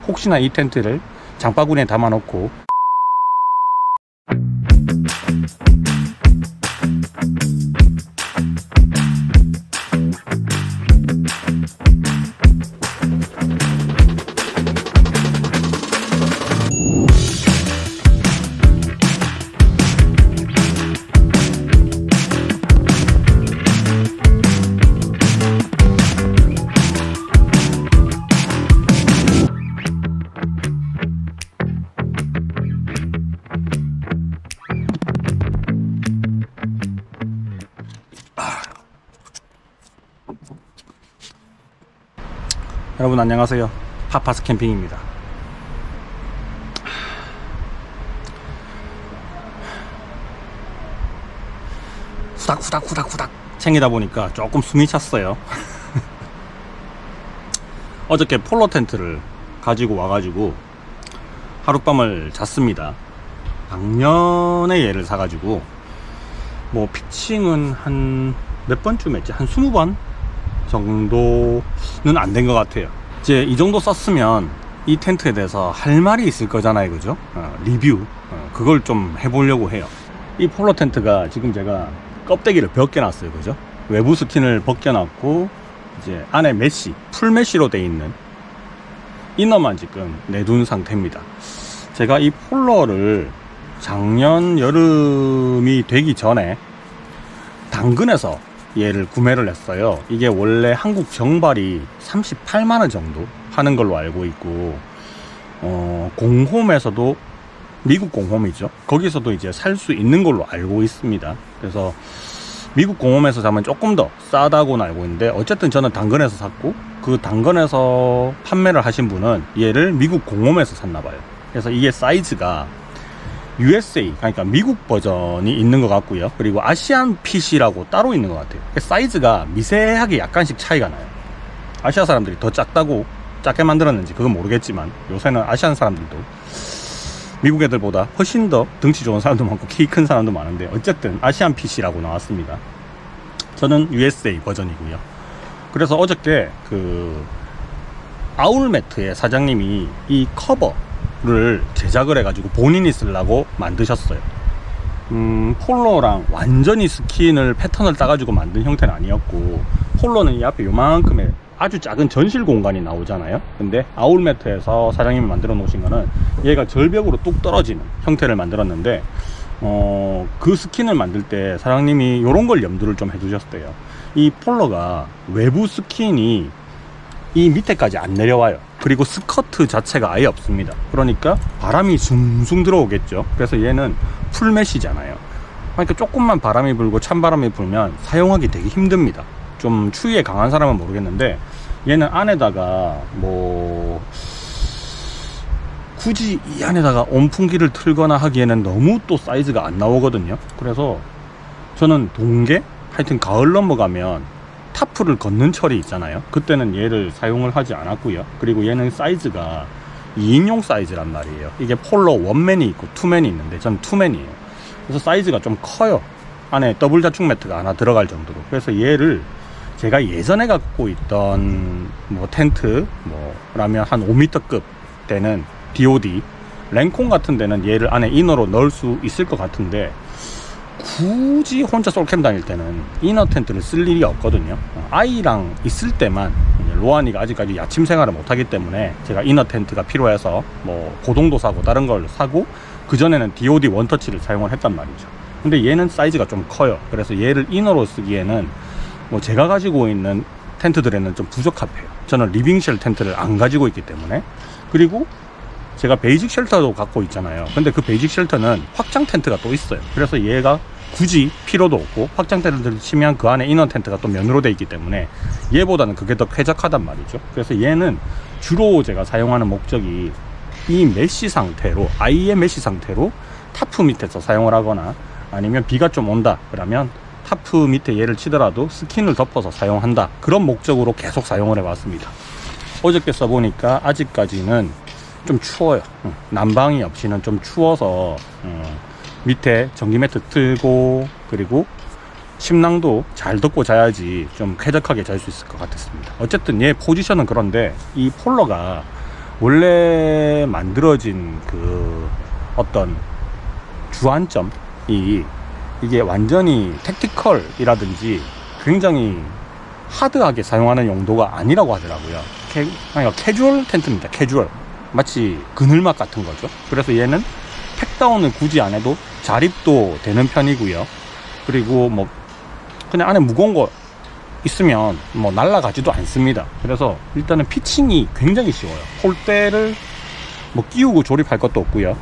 혹시나 이 텐트를 장바구니에 담아 놓고 여러분 안녕하세요. 파파스 캠핑입니다. 후닥후닥 챙기다 보니까 조금 숨이 찼어요. 어저께 폴로 텐트를 가지고 와가지고 하룻밤을 잤습니다. 작년에 얘를 사가지고 뭐 피칭은 한 몇 번쯤 했지? 한 20번 정도는 안 된 것 같아요. 이제 이 정도 썼으면 이 텐트에 대해서 할 말이 있을 거잖아요, 그죠? 리뷰 그걸 좀 해보려고 해요. 이 폴로 텐트가 지금 제가 껍데기를 벗겨놨어요, 그죠? 외부 스킨을 벗겨놨고 이제 안에 메쉬, 풀 메쉬로 돼 있는 이너만 지금 내둔 상태입니다. 제가 이 폴로를 작년 여름이 되기 전에 당근에서 얘를 구매를 했어요. 이게 원래 한국 정발이 38만원 정도 하는 걸로 알고 있고 공홈에서도 미국 공홈이죠. 거기서도 이제 살 수 있는 걸로 알고 있습니다. 그래서 미국 공홈에서 사면 조금 더 싸다고는 알고 있는데 어쨌든 저는 당근에서 샀고 그 당근에서 판매를 하신 분은 얘를 미국 공홈에서 샀나봐요. 그래서 이게 사이즈가 USA, 그러니까 미국 버전이 있는 것 같고요. 그리고 아시안 핏이라고 따로 있는 것 같아요. 사이즈가 미세하게 약간씩 차이가 나요. 아시아 사람들이 더 작게 만들었는지 그건 모르겠지만 요새는 아시안 사람들도 미국 애들보다 훨씬 더 등치 좋은 사람도 많고 키 큰 사람도 많은데 어쨌든 아시안 핏이라고 나왔습니다. 저는 USA 버전이고요. 그래서 어저께 그 아울매트의 사장님이 이 커버를 제작을 해가지고 본인이 쓰려고 만드셨어요. 폴로랑 완전히 스킨을 패턴을 따가지고 만든 형태는 아니었고, 폴로는 이 앞에 요만큼의 아주 작은 전실 공간이 나오잖아요. 근데 아울매트에서 사장님이 만들어 놓으신 거는 얘가 절벽으로 뚝 떨어지는 형태를 만들었는데 그 스킨을 만들 때 사장님이 요런 걸 염두를 좀 해주셨어요. 이 폴로가 외부 스킨이 이 밑에까지 안 내려와요. 그리고 스커트 자체가 아예 없습니다. 그러니까 바람이 숭숭 들어오겠죠. 그래서 얘는 풀메시잖아요. 그러니까 조금만 바람이 불고 찬바람이 불면 사용하기 되게 힘듭니다. 좀 추위에 강한 사람은 모르겠는데 얘는 안에다가 뭐 굳이 이 안에다가 온풍기를 틀거나 하기에는 너무 또 사이즈가 안 나오거든요. 그래서 저는 동계 하여튼 가을 넘어가면 타프를 걷는 철이 있잖아요. 그때는 얘를 사용을 하지 않았고요. 그리고 얘는 사이즈가 2인용 사이즈란 말이에요. 이게 폴로 원맨이 있고 투맨이 있는데 전 투맨이에요. 그래서 사이즈가 좀 커요. 안에 더블 자축 매트가 하나 들어갈 정도로. 그래서 얘를 제가 예전에 갖고 있던 뭐 텐트 뭐라면 한 5m급 되는 DOD 랭콘 같은 데는 얘를 안에 이너로 넣을 수 있을 것 같은데 굳이 혼자 솔캠 다닐 때는 이너 텐트를 쓸 일이 없거든요. 아이랑 있을 때만, 로안이가 아직까지 야침 생활을 못하기 때문에 제가 이너 텐트가 필요해서 뭐 고동도 사고 다른 걸 사고, 그전에는 DOD 원터치를 사용을 했단 말이죠. 근데 얘는 사이즈가 좀 커요. 그래서 얘를 이너로 쓰기에는 뭐 제가 가지고 있는 텐트들에는 좀 부적합해요. 저는 리빙쉘 텐트를 안 가지고 있기 때문에. 그리고 제가 베이직 쉘터도 갖고 있잖아요. 근데 그 베이직 쉘터는 확장 텐트가 또 있어요. 그래서 얘가 굳이 필요도 없고, 확장 텐트를 치면 그 안에 이너 텐트가 또 면으로 돼 있기 때문에 얘보다는 그게 더 쾌적하단 말이죠. 그래서 얘는 주로 제가 사용하는 목적이 이 메쉬 상태로, 아이의 메쉬 상태로 타프 밑에서 사용을 하거나, 아니면 비가 좀 온다 그러면 타프 밑에 얘를 치더라도 스킨을 덮어서 사용한다, 그런 목적으로 계속 사용을 해왔습니다. 어저께 써보니까 아직까지는 좀 추워요. 난방이 없이는 좀 추워서 밑에 전기 매트 틀고, 그리고 침낭도 잘 덮고 자야지 좀 쾌적하게 잘 수 있을 것 같았습니다. 어쨌든 얘 포지션은 그런데 이 폴로가 원래 만들어진 그 어떤 주안점이 이게 완전히 택티컬이라든지 굉장히 하드하게 사용하는 용도가 아니라고 하더라고요. 그러니까 캐주얼 텐트입니다. 캐주얼. 마치 그늘막 같은 거죠. 그래서 얘는 팩다운을 굳이 안 해도 자립도 되는 편이고요. 그리고 뭐 그냥 안에 무거운 거 있으면 뭐 날아가지도 않습니다. 그래서 일단은 피칭이 굉장히 쉬워요. 폴대를 뭐 끼우고 조립할 것도 없고요.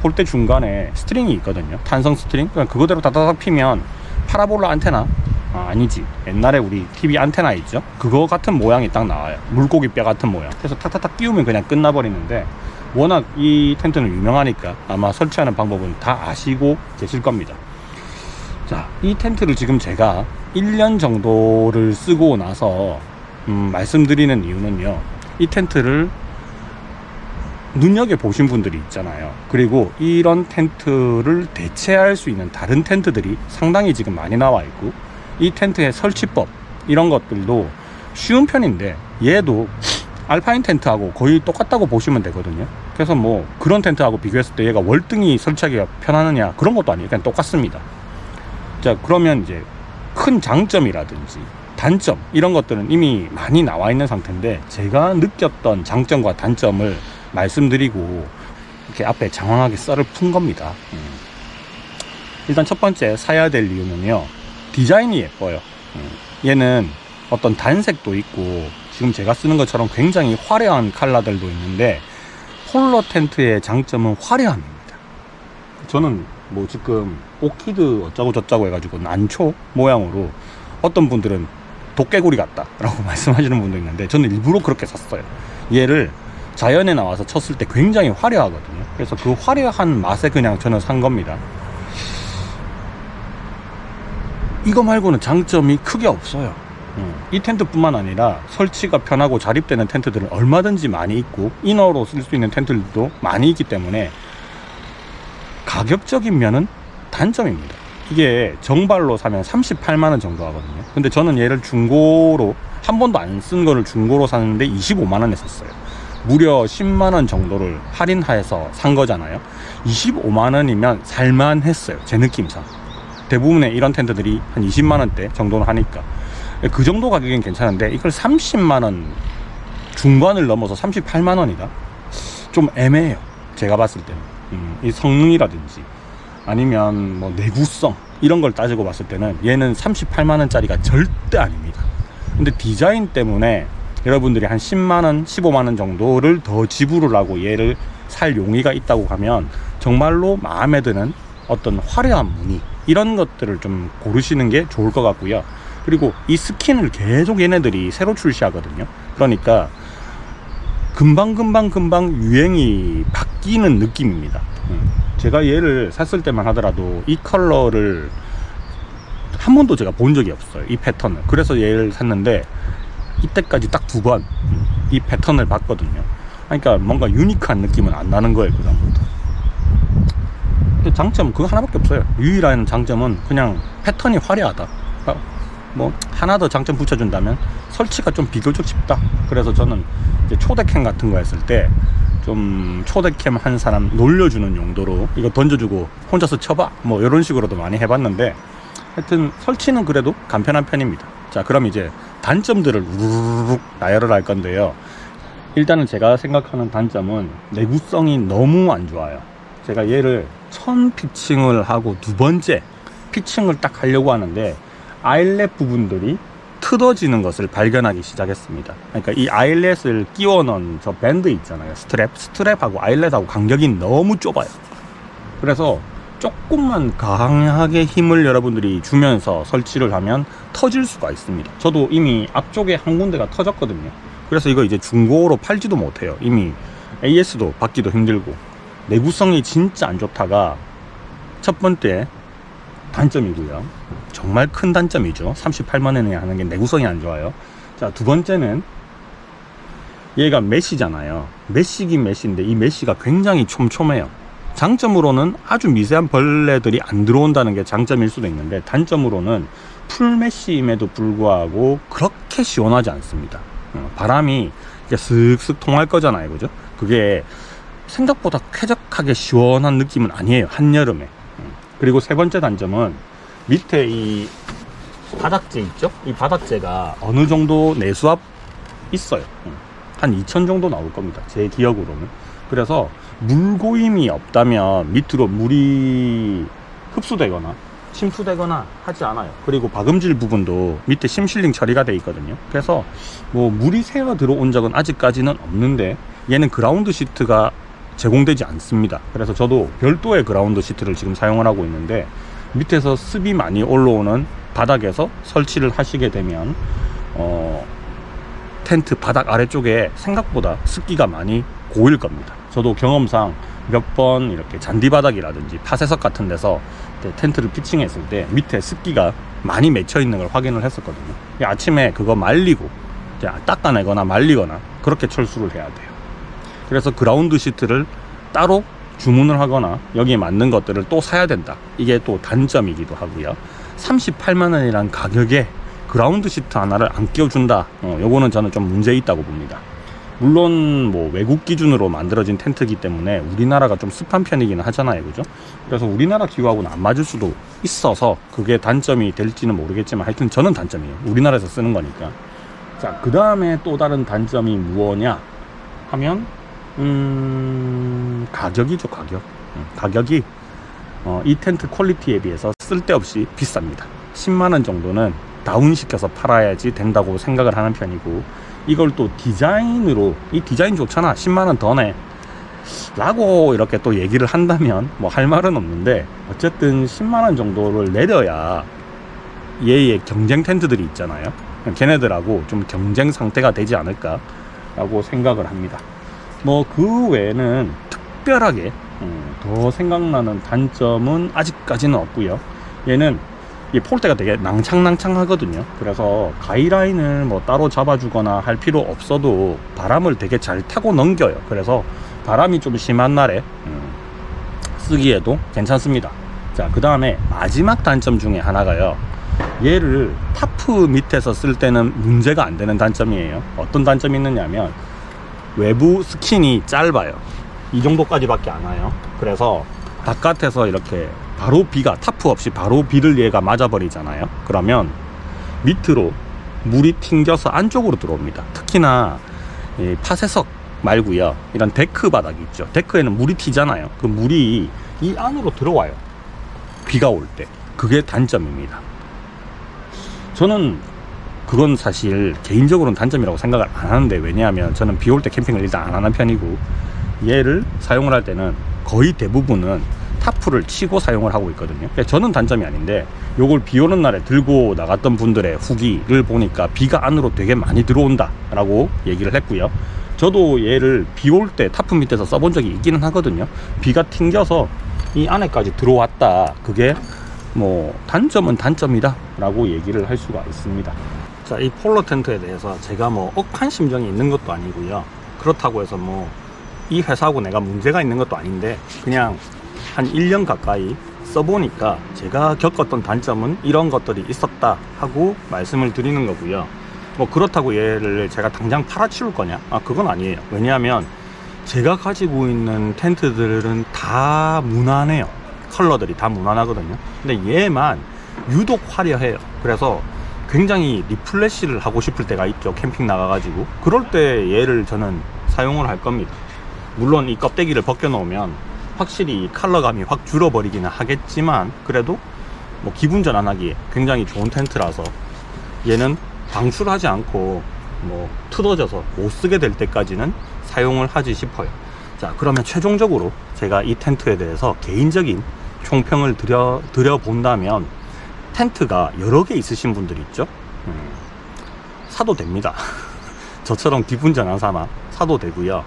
폴대 중간에 스트링이 있거든요. 탄성 스트링. 그냥 그거대로 다다닥 피면 파라볼라 안테나, 아니지, 옛날에 우리 TV 안테나 있죠, 그거 같은 모양이 딱 나와요. 물고기 뼈 같은 모양. 그래서 탁탁탁 끼우면 그냥 끝나버리는데, 워낙 이 텐트는 유명하니까 아마 설치하는 방법은 다 아시고 계실 겁니다. 자, 이 텐트를 지금 제가 1년 정도를 쓰고 나서 말씀드리는 이유는요, 이 텐트를 눈여겨보신 분들이 있잖아요. 그리고 이런 텐트를 대체할 수 있는 다른 텐트들이 상당히 지금 많이 나와 있고, 이 텐트의 설치법 이런 것들도 쉬운 편인데, 얘도 알파인 텐트하고 거의 똑같다고 보시면 되거든요. 그래서 뭐 그런 텐트하고 비교했을 때 얘가 월등히 설치하기가 편하느냐, 그런 것도 아니에요. 그냥 똑같습니다. 자, 그러면 이제 큰 장점이라든지 단점 이런 것들은 이미 많이 나와 있는 상태인데, 제가 느꼈던 장점과 단점을 말씀드리고 이렇게 앞에 장황하게 썰을 푼 겁니다. 일단 첫 번째 사야 될 이유는요, 디자인이 예뻐요. 얘는 어떤 단색도 있고 지금 제가 쓰는 것처럼 굉장히 화려한 컬러들도 있는데, 폴러 텐트의 장점은 화려함입니다. 저는 뭐 지금 오키드 어쩌고 저쩌고 해가지고 난초 모양으로, 어떤 분들은 도깨구리 같다 라고 말씀하시는 분도 있는데, 저는 일부러 그렇게 샀어요. 얘를 자연에 나와서 쳤을 때 굉장히 화려하거든요. 그래서 그 화려한 맛에 그냥 저는 산 겁니다. 이거 말고는 장점이 크게 없어요. 이 텐트뿐만 아니라 설치가 편하고 자립되는 텐트들은 얼마든지 많이 있고, 이너로 쓸 수 있는 텐트들도 많이 있기 때문에 가격적인 면은 단점입니다. 이게 정발로 사면 38만원 정도 하거든요. 근데 저는 얘를 중고로, 한 번도 안 쓴 거를 중고로 샀는데 25만원에 샀어요. 무려 10만원 정도를 할인해서 산 거잖아요. 25만원이면 살만했어요, 제 느낌상. 대부분의 이런 텐트들이 한 20만원대 정도는 하니까 그 정도 가격은 괜찮은데, 이걸 30만원 중반을 넘어서 38만원이다? 좀 애매해요, 제가 봤을 때는. 이 성능이라든지 아니면 뭐 내구성 이런 걸 따지고 봤을 때는 얘는 38만원짜리가 절대 아닙니다. 근데 디자인 때문에 여러분들이 한 10만원, 15만원 정도를 더 지불을 하고 얘를 살 용의가 있다고 하면, 정말로 마음에 드는 어떤 화려한 무늬 이런 것들을 좀 고르시는 게 좋을 것 같고요. 그리고 이 스킨을 계속 얘네들이 새로 출시하거든요. 그러니까 금방 유행이 바뀌는 느낌입니다. 제가 얘를 샀을 때만 하더라도 이 컬러를 한 번도 제가 본 적이 없어요, 이 패턴을. 그래서 얘를 샀는데 이때까지 딱 2번 이 패턴을 봤거든요. 그러니까 뭔가 유니크한 느낌은 안 나는 거예요, 그다음부터. 장점은 그거 하나밖에 없어요. 유일한 장점은 그냥 패턴이 화려하다. 뭐 하나 더 장점 붙여준다면 설치가 좀 비교적 쉽다. 그래서 저는 이제 초대캠 같은 거 했을 때 좀 초대캠 한 사람 놀려주는 용도로 이거 던져주고 혼자서 쳐봐, 뭐 이런 식으로도 많이 해봤는데, 하여튼 설치는 그래도 간편한 편입니다. 자, 그럼 이제 단점들을 우르르 나열을 할 건데요. 일단은 제가 생각하는 단점은 내구성이 너무 안 좋아요. 제가 얘를 처음 피칭을 하고 2번째 피칭을 딱 하려고 하는데, 아일렛 부분들이 틀어지는 것을 발견하기 시작했습니다. 그러니까 이 아일렛을 끼워 넣은 저 밴드 있잖아요, 스트랩하고 아일렛하고 간격이 너무 좁아요. 그래서 조금만 강하게 힘을 여러분들이 주면서 설치를 하면 터질 수가 있습니다. 저도 이미 앞쪽에 한 군데가 터졌거든요. 그래서 이거 이제 중고로 팔지도 못해요. 이미 AS도 받기도 힘들고. 내구성이 진짜 안 좋다가 첫 번째 단점이고요. 정말 큰 단점이죠. 38만원에 하는 게 내구성이 안 좋아요. 자, 2번째는 얘가 메쉬잖아요. 메쉬긴 메쉬인데 이 메쉬가 굉장히 촘촘해요. 장점으로는 아주 미세한 벌레들이 안 들어온다는 게 장점일 수도 있는데, 단점으로는 풀 메쉬임에도 불구하고 그렇게 시원하지 않습니다. 바람이 슥슥 통할 거잖아요, 그죠? 그게 생각보다 쾌적하게 시원한 느낌은 아니에요, 한여름에. 그리고 세 번째 단점은 밑에 이 바닥재 있죠? 이 바닥재가 어느 정도 내수압 있어요. 한 2000 정도 나올 겁니다, 제 기억으로는. 그래서 물고임이 없다면 밑으로 물이 흡수되거나 침투되거나 하지 않아요. 그리고 박음질 부분도 밑에 심실링 처리가 돼 있거든요. 그래서 뭐 물이 새어 들어온 적은 아직까지는 없는데, 얘는 그라운드 시트가 제공되지 않습니다. 그래서 저도 별도의 그라운드 시트를 지금 사용을 하고 있는데, 밑에서 습이 많이 올라오는 바닥에서 설치를 하시게 되면 텐트 바닥 아래쪽에 생각보다 습기가 많이 고일 겁니다. 저도 경험상 몇 번 이렇게 잔디바닥이라든지 파쇄석 같은 데서 텐트를 피칭했을 때 밑에 습기가 많이 맺혀 있는 걸 확인을 했었거든요. 아침에 그거 말리고 닦아내거나 말리거나 그렇게 철수를 해야 돼요. 그래서 그라운드 시트를 따로 주문을 하거나 여기에 맞는 것들을 또 사야 된다, 이게 또 단점이기도 하고요. 38만원이란 가격에 그라운드 시트 하나를 안 끼워준다, 요거는 저는 좀 문제 있다고 봅니다. 물론 뭐 외국 기준으로 만들어진 텐트이기 때문에 우리나라가 좀 습한 편이기는 하잖아요, 그죠? 그래서 우리나라 기후하고는 안 맞을 수도 있어서 그게 단점이 될지는 모르겠지만, 하여튼 저는 단점이에요, 우리나라에서 쓰는 거니까. 자, 그 다음에 또 다른 단점이 무엇냐 하면 가격이죠. 가격이 이 텐트 퀄리티에 비해서 쓸데없이 비쌉니다. 10만원 정도는 다운시켜서 팔아야지 된다고 생각을 하는 편이고, 이걸 또 디자인으로, 이 디자인 좋잖아, 10만원 더 내 라고 이렇게 또 얘기를 한다면 뭐 할 말은 없는데, 어쨌든 10만원 정도를 내려야 얘의 경쟁 텐트들이 있잖아요, 걔네들하고 좀 경쟁 상태가 되지 않을까 라고 생각을 합니다. 뭐 그 외에는 특별하게 더 생각나는 단점은 아직까지는 없고요. 얘는 이 폴대가 되게 낭창낭창하거든요. 그래서 가이라인을 뭐 따로 잡아주거나 할 필요 없어도 바람을 되게 잘 타고 넘겨요. 그래서 바람이 좀 심한 날에 쓰기에도 괜찮습니다. 자, 그 다음에 마지막 단점 중에 하나가요, 얘를 타프 밑에서 쓸 때는 문제가 안 되는 단점이에요. 어떤 단점이 있느냐면 외부 스킨이 짧아요. 이 정도까지밖에 안 와요. 그래서 바깥에서 이렇게 바로 비가, 타프 없이 바로 비를 얘가 맞아버리잖아요. 그러면 밑으로 물이 튕겨서 안쪽으로 들어옵니다. 특히나 이 파쇄석 말고요, 이런 데크 바닥이 있죠. 데크에는 물이 튀잖아요. 그 물이 이 안으로 들어와요, 비가 올 때. 그게 단점입니다. 저는 그건 사실 개인적으로는 단점이라고 생각을 안 하는데, 왜냐하면 저는 비 올 때 캠핑을 일단 안 하는 편이고, 얘를 사용을 할 때는 거의 대부분은 타프를 치고 사용을 하고 있거든요. 저는 단점이 아닌데, 요걸 비 오는 날에 들고 나갔던 분들의 후기를 보니까 비가 안으로 되게 많이 들어온다 라고 얘기를 했고요. 저도 얘를 비 올 때 타프 밑에서 써본 적이 있기는 하거든요. 비가 튕겨서 이 안에까지 들어왔다, 그게 뭐 단점은 단점이다 라고 얘기를 할 수가 있습니다. 자, 이 폴로 텐트에 대해서 제가 뭐 억한 심정이 있는 것도 아니고요, 그렇다고 해서 뭐 이 회사하고 내가 문제가 있는 것도 아닌데, 그냥 한 1년 가까이 써보니까 제가 겪었던 단점은 이런 것들이 있었다 하고 말씀을 드리는 거고요. 뭐 그렇다고 얘를 제가 당장 팔아치울 거냐? 그건 아니에요. 왜냐하면 제가 가지고 있는 텐트들은 다 무난해요. 컬러들이 다 무난하거든요. 근데 얘만 유독 화려해요. 그래서 굉장히 리플래시를 하고 싶을 때가 있죠, 캠핑 나가가지고. 그럴 때 얘를 저는 사용을 할 겁니다. 물론 이 껍데기를 벗겨 놓으면 확실히 컬러감이 확 줄어버리기는 하겠지만, 그래도 뭐 기분 전환하기에 굉장히 좋은 텐트라서 얘는 방출하지 않고 뭐 뜯어져서 못 쓰게 될 때까지는 사용을 하지 싶어요. 자, 그러면 최종적으로 제가 이 텐트에 대해서 개인적인 총평을 드려본다면, 텐트가 여러 개 있으신 분들 있죠? 사도 됩니다. 저처럼 기분 전환 삼아 사도 되고요.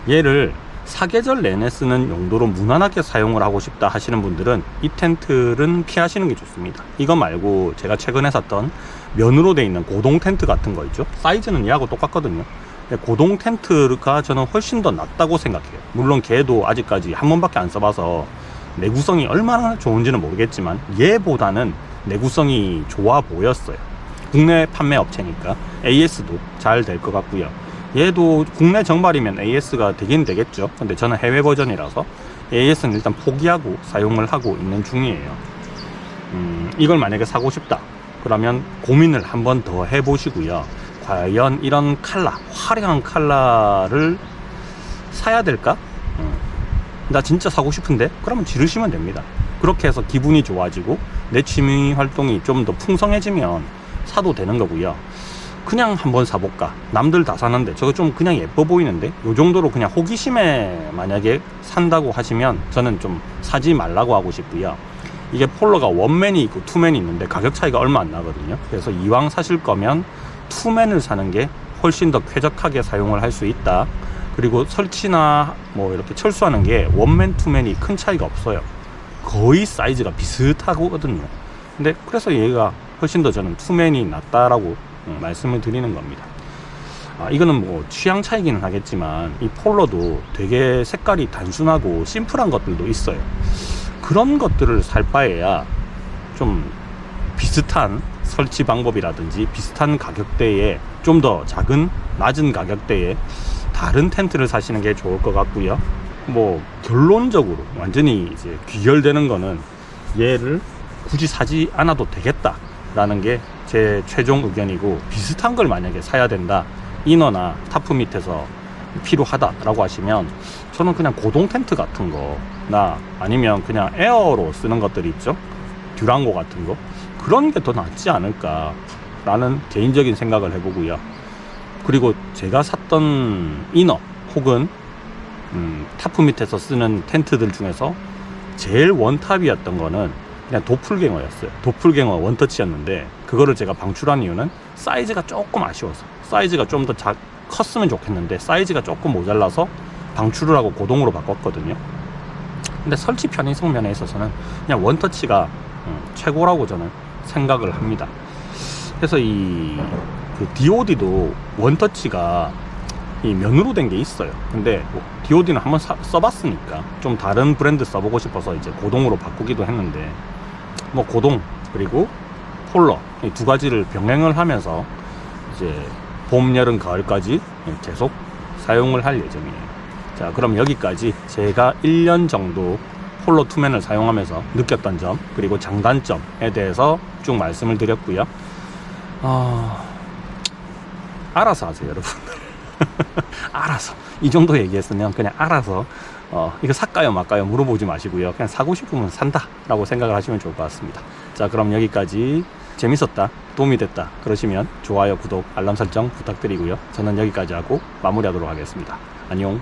얘를 사계절 내내 쓰는 용도로 무난하게 사용을 하고 싶다 하시는 분들은 이 텐트는 피하시는 게 좋습니다. 이거 말고 제가 최근에 샀던 면으로 되어 있는 고동 텐트 같은 거 있죠? 사이즈는 얘하고 똑같거든요. 고동 텐트가 저는 훨씬 더 낫다고 생각해요. 물론 걔도 아직까지 한 번밖에 안 써봐서 내구성이 얼마나 좋은지는 모르겠지만 얘보다는 내구성이 좋아 보였어요. 국내 판매 업체니까 AS도 잘 될 것 같고요. 얘도 국내 정발이면 AS가 되긴 되겠죠. 근데 저는 해외 버전이라서 AS는 일단 포기하고 사용을 하고 있는 중이에요. 이걸 만약에 사고 싶다 그러면 고민을 한번 더 해보시고요. 과연 이런 컬러, 화려한 컬러를 사야 될까? 나 진짜 사고 싶은데? 그러면 지르시면 됩니다. 그렇게 해서 기분이 좋아지고 내 취미 활동이 좀 더 풍성해지면 사도 되는 거고요. 그냥 한번 사볼까? 남들 다 사는데 저거 좀 그냥 예뻐 보이는데? 요 정도로 그냥 호기심에 만약에 산다고 하시면 저는 좀 사지 말라고 하고 싶고요. 이게 폴로가 원맨이 있고 투맨이 있는데 가격 차이가 얼마 안 나거든요. 그래서 이왕 사실 거면 투맨을 사는 게 훨씬 더 쾌적하게 사용을 할 수 있다. 그리고 설치나 뭐 이렇게 철수하는 게 원맨 투맨이 큰 차이가 없어요. 거의 사이즈가 비슷하거든요. 근데 그래서 얘가 훨씬 더 저는 투맨이 낫다라고 말씀을 드리는 겁니다. 이거는 뭐 취향 차이기는 하겠지만 이 폴로도 되게 색깔이 단순하고 심플한 것들도 있어요. 그런 것들을 살 바에야 좀 비슷한 설치 방법이라든지 비슷한 가격대에 좀 더 작은 낮은 가격대에 다른 텐트를 사시는 게 좋을 것 같고요. 뭐 결론적으로 완전히 이제 귀결되는 거는 얘를 굳이 사지 않아도 되겠다 라는 게 제 최종 의견이고, 비슷한 걸 만약에 사야 된다, 이너나 타프 밑에서 필요하다 라고 하시면 저는 그냥 고동 텐트 같은 거나 아니면 그냥 에어로 쓰는 것들이 있죠. 듀랑고 같은 거, 그런 게 더 낫지 않을까 라는 개인적인 생각을 해보고요. 그리고 제가 샀던 이너 혹은 타프 밑에서 쓰는 텐트들 중에서 제일 원탑이었던 거는 그냥 도플갱어였어요. 도플갱어 원터치였는데 그거를 제가 방출한 이유는 사이즈가 조금 아쉬워서, 사이즈가 좀 더 컸으면 좋겠는데 사이즈가 조금 모자라서 방출을 하고 고동으로 바꿨거든요. 근데 설치 편의성 면에 있어서는 그냥 원터치가 최고라고 저는 생각을 합니다. 그래서 그 DOD도 원터치가 이 면으로 된 게 있어요. 근데 DOD는 한번 써봤으니까 좀 다른 브랜드 써보고 싶어서 이제 고동으로 바꾸기도 했는데, 뭐 고동 그리고 폴러 이 두 가지를 병행을 하면서 이제 봄, 여름, 가을까지 계속 사용을 할 예정이에요. 자, 그럼 여기까지 제가 1년 정도 폴로 투맨을 사용하면서 느꼈던 점 그리고 장단점에 대해서 쭉 말씀을 드렸고요. 알아서 하세요, 여러분. 알아서, 이 정도 얘기했으면 그냥 알아서 이거 살까요 말까요 물어보지 마시고요. 그냥 사고 싶으면 산다 라고 생각을 하시면 좋을 것 같습니다. 자, 그럼 여기까지 재밌었다, 도움이 됐다 그러시면 좋아요, 구독, 알람 설정 부탁드리고요. 저는 여기까지 하고 마무리하도록 하겠습니다. 안녕.